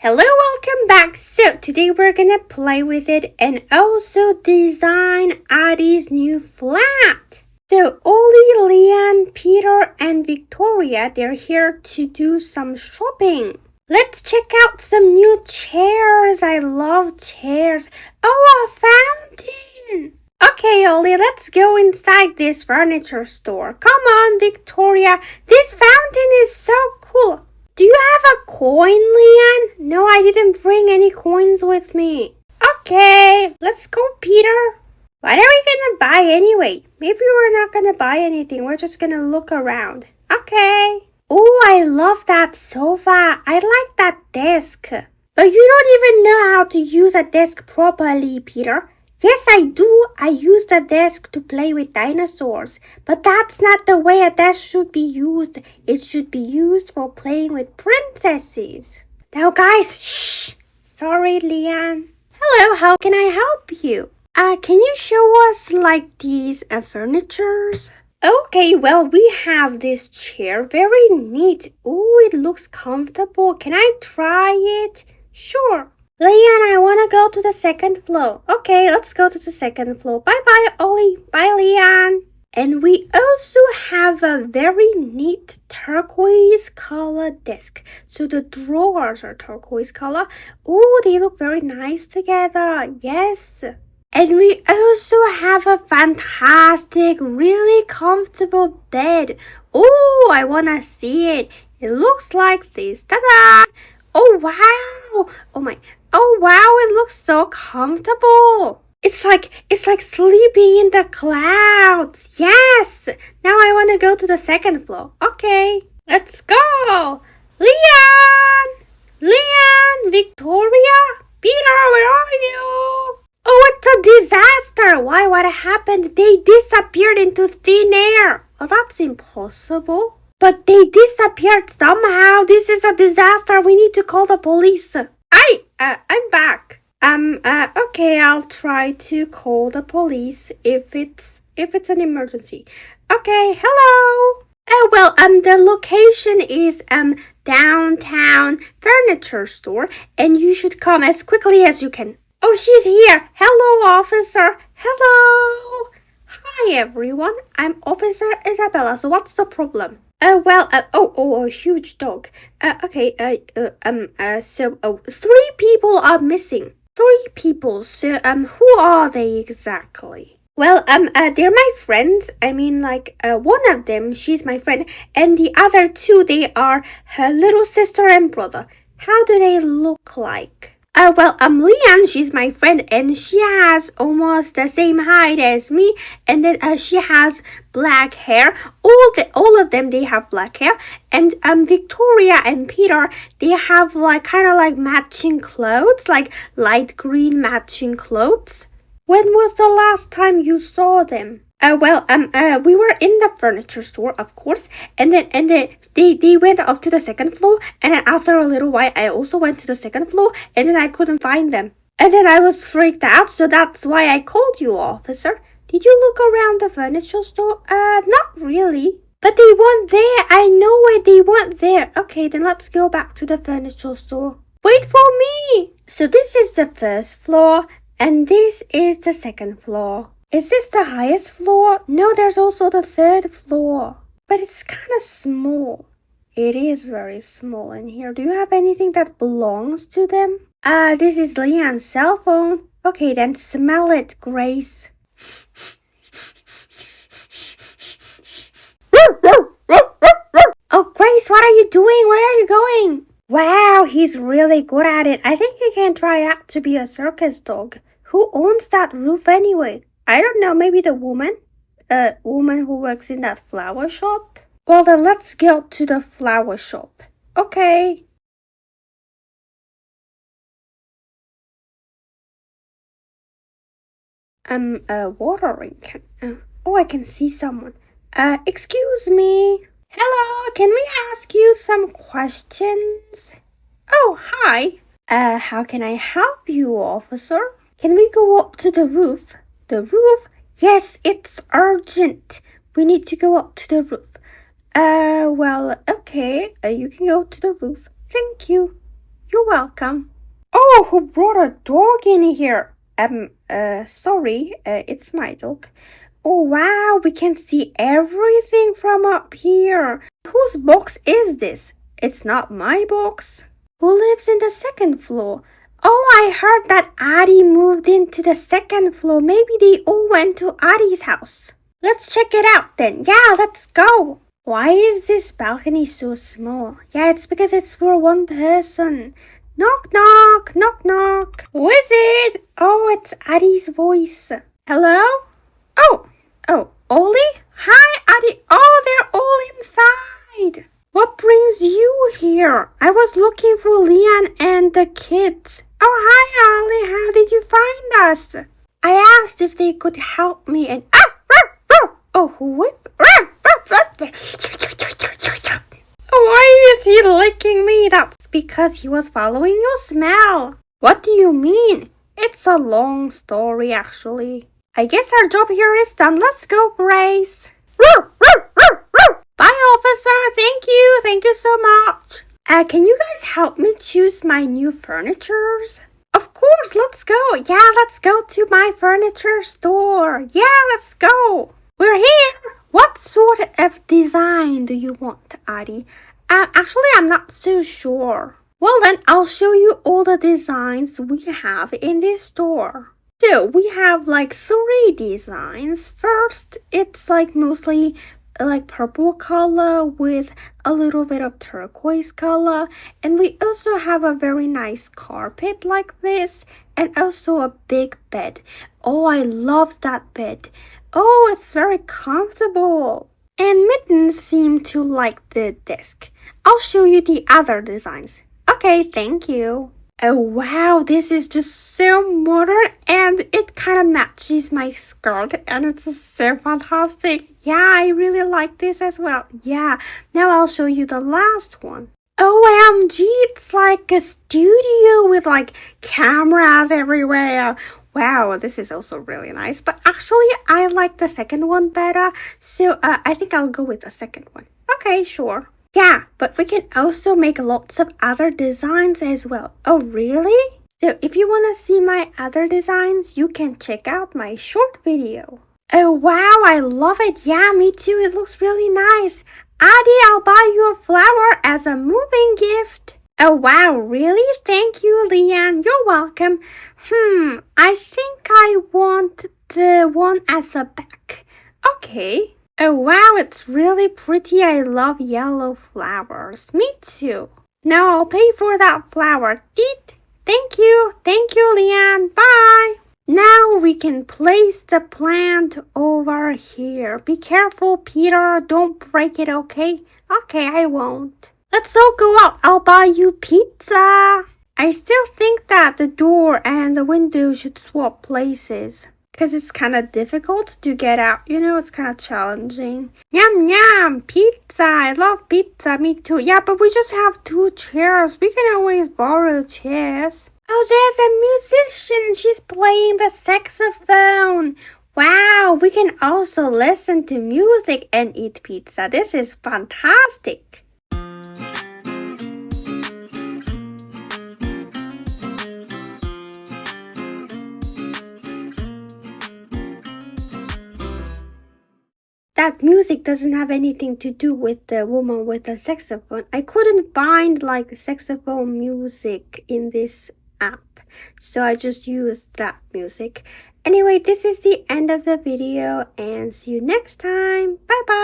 Hello, welcome back. So today we're gonna play with it and also design Addie's new flat. So Ollie, Leanne, Peter, and Victoria, they're here to do some shopping. Let's check out some new chairs. I love chairs. Oh, a fountain. Okay, Ollie, let's go inside this furniture store. Come on, Victoria. This fountain is so cool. Do you have a coin, Leanne? No, I didn't bring any coins with me. Okay, let's go, Peter. What are we gonna buy anyway? Maybe we're not gonna buy anything. We're just gonna look around. Okay. Oh, I love that sofa. I like that desk. But you don't even know how to use a desk properly, Peter. Yes, I do. I use the desk to play with dinosaurs. But that's not the way a desk should be used. It should be used for playing with princesses. Now, guys, shh. Sorry, Leanne. Hello, how can I help you? Can you show us like these furnitures? Okay, well, we have this chair. Very neat. Oh, it looks comfortable. Can I try it? Sure. Leanne, I want to go to the second floor. Okay, let's go to the second floor. Bye-bye, Ollie. Bye, Leanne. And we also have a very neat turquoise color desk. So the drawers are turquoise color. Oh, they look very nice together. Yes. And we also have a fantastic, really comfortable bed. Oh, I want to see it. It looks like this. Ta-da! Oh, wow. Oh, wow, it looks so comfortable. It's like sleeping in the clouds. Yes. Now I want to go to the second floor. Okay, let's go. Leanne, Victoria, Peter, where are you? Oh, it's a disaster. Why? What happened? They disappeared into thin air. Oh, that's impossible. But they disappeared somehow. This is a disaster. We need to call the police. I'm back. Okay, I'll try to call the police if it's an emergency. Okay, hello. Oh, well, the location is downtown furniture store, and you should come as quickly as you can. Oh, she's here. Hello, officer. Hello. Hi, everyone. I'm Officer Isabella. So what's the problem? A huge dog. So 3 people are missing. 3 people. So, who are they exactly? Well, they're my friends. I mean, one of them, she's my friend, and the other 2, they are her little sister and brother. How do they look like? Leanne, she's my friend, and she has almost the same height as me, and then she has black hair. All of them, they have black hair, and Victoria and Peter, they have kind of matching clothes, like light green matching clothes. When was the last time you saw them? We were in the furniture store, of course, and then they went up to the second floor, and then after a little while, I also went to the second floor, and then I couldn't find them. And then I was freaked out, so that's why I called you, officer. Did you look around the furniture store? Not really. But they weren't there. I know why they weren't there. Okay, then let's go back to the furniture store. Wait for me! So this is the first floor, and this is the second floor. Is this the highest floor? No, there's also the third floor. But it's kind of small. It is very small in here. Do you have anything that belongs to them? This is Leanne's cell phone. Okay, then smell it, Grace. Oh, Grace, what are you doing? Where are you going? Wow, he's really good at it. I think he can try out to be a circus dog. Who owns that roof anyway? I don't know, maybe the woman? Woman who works in that flower shop? Well, then let's go to the flower shop. Okay. Watering can... I can see someone. Excuse me. Hello, can we ask you some questions? Oh, hi. How can I help you, officer? Can we go up to the roof? The roof? Yes, it's urgent. We need to go up to the roof. Okay. You can go to the roof. Thank you. You're welcome. Oh, who brought a dog in here? Sorry, it's my dog. Oh, wow, we can see everything from up here. Whose box is this? It's not my box. Who lives in the second floor? Oh, I heard that Addie moved into the second floor. Maybe they all went to Addie's house. Let's check it out then. Yeah, let's go. Why is this balcony so small? Yeah, it's because it's for one person. Knock, knock, knock, knock. Who is it? Oh, it's Addie's voice. Hello? Oh, Ollie? Hi, Addie. Oh, they're all inside. What brings you here? I was looking for Leanne and the kids. Oh, hi, Ollie. How did you find us? I asked if they could help me and... Oh, who is... Why is he licking me? That's because he was following your smell. What do you mean? It's a long story, actually. I guess our job here is done. Let's go, Grace. Bye, officer. Thank you. Thank you so much. Can you guys help me choose my new furnitures? Of course, let's go. Yeah, let's go to my furniture store. Yeah, let's go. We're here. What sort of design do you want, Addie? Actually, I'm not so sure. Well, then I'll show you all the designs we have in this store. So we have like 3 designs. First, it's like mostly like purple color with a little bit of turquoise color, and we also have a very nice carpet like this, and also a big bed. Oh, I love that bed. Oh, it's very comfortable. And Mittens seem to like the desk. I'll show you the other designs. Okay, thank you. Oh wow, this is just so modern and it kind of matches my skirt and it's so fantastic. Yeah, I really like this as well. Yeah, now I'll show you the last one. OMG, it's like a studio with like cameras everywhere. Wow, this is also really nice. But actually, I like the second one better. So I think I'll go with the second one. Okay, sure. Yeah, but we can also make lots of other designs as well. Oh, really? So if you want to see my other designs, you can check out my short video. Oh, wow, I love it. Yeah, me too. It looks really nice. Addie, I'll buy you a flower as a moving gift. Oh, wow, really? Thank you, Leanne. You're welcome. I think I want the one at the back. Okay. Oh wow, it's really pretty. I love yellow flowers. Me too. Now I'll pay for that flower. Deet. Thank you, Leanne. Bye. Now we can place the plant over here. Be careful, Peter. Don't break it, okay? Okay, I won't. Let's all go out. I'll buy you pizza. I still think that the door and the window should swap places. Because it's kind of difficult to get out. You know, it's kind of challenging. Yum, yum, pizza. I love pizza. Me too. Yeah, but we just have 2 chairs. We can always borrow chairs. Oh, there's a musician. She's playing the saxophone. Wow, we can also listen to music and eat pizza. This is fantastic. That music doesn't have anything to do with the woman with the saxophone. I couldn't find like saxophone music in this app, so I just used that music. Anyway, this is the end of the video and see you next time. Bye bye.